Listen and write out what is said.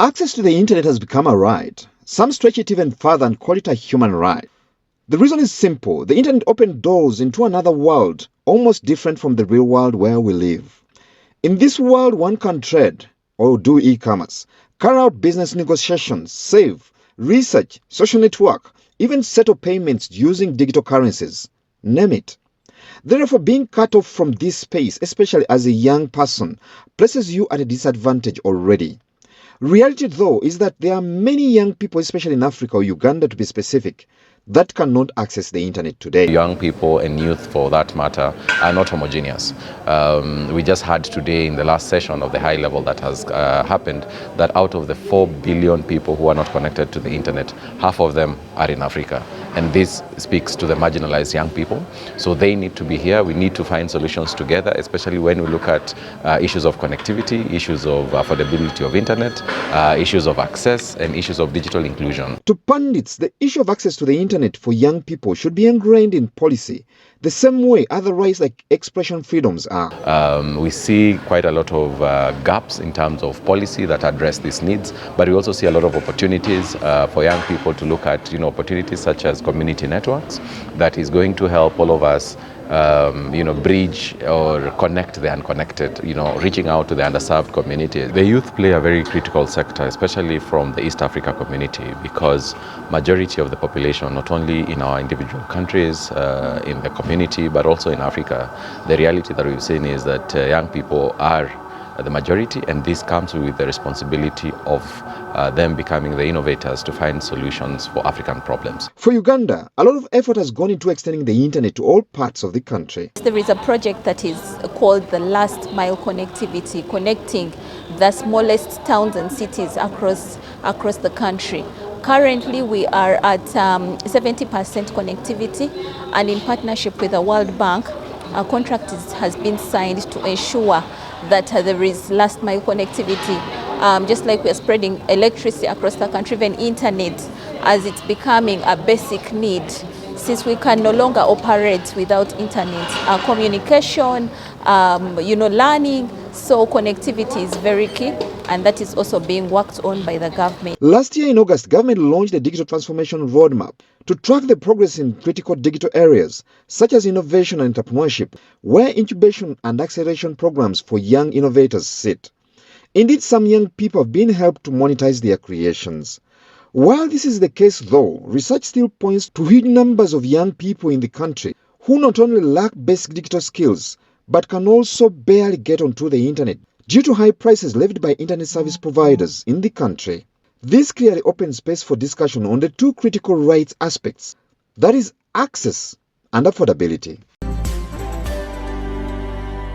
Access to the internet has become a right. Some stretch it even further and call it a human right. The reason is simple. The internet opened doors into another world, almost different from the real world where we live. In this world, one can trade or do e-commerce, carry out business negotiations, save, research, social network, even settle payments using digital currencies. Name it. Therefore, being cut off from this space, especially as a young person, places you at a disadvantage already. Reality, though, is that there are many young people, especially in Africa or Uganda to be specific, that cannot access the internet today. Young people and youth, for that matter, are not homogeneous. We just had today in the last session of the high level that has happened that out of the 4 billion people who are not connected to the internet, half of them are in Africa. And this speaks to the marginalized young people. So they need to be here. We need to find solutions together, especially when we look at issues of connectivity, issues of affordability of internet, issues of access, and issues of digital inclusion. To pundits, the issue of access to the internet for young people should be ingrained in policy, the same way other rights like expression freedoms are. We see quite a lot of gaps in terms of policy that address these needs, but we also see a lot of opportunities for young people to look at opportunities such as community networks that is going to help all of us bridge or connect the unconnected, reaching out to the underserved communities. The youth play a very critical sector, especially from the East Africa community, because majority of the population, not only in our individual countries, in the community, but also in Africa, the reality that we've seen is that young people are the majority, and this comes with the responsibility of them becoming the innovators to find solutions for African problems. For Uganda, a lot of effort has gone into extending the internet to all parts of the country. There is a project that is called the Last Mile Connectivity, connecting the smallest towns and cities across the country. Currently, we are at 70% connectivity, and in partnership with the World Bank, a contract has been signed to ensure that there is last mile connectivity, just like we are spreading electricity across the country, even internet, as it's becoming a basic need. Since we can no longer operate without internet, communication, learning, so connectivity is very key, and that is also being worked on by the government. Last year in August, government launched a digital transformation roadmap to track the progress in critical digital areas such as innovation and entrepreneurship, where incubation and acceleration programs for young innovators sit. Indeed, some young people have been helped to monetize their creations. While this is the case, though, research still points to huge numbers of young people in the country who not only lack basic digital skills, but can also barely get onto the internet due to high prices levied by internet service providers in the country. This clearly opens space for discussion on the two critical rights aspects, that is, access and affordability.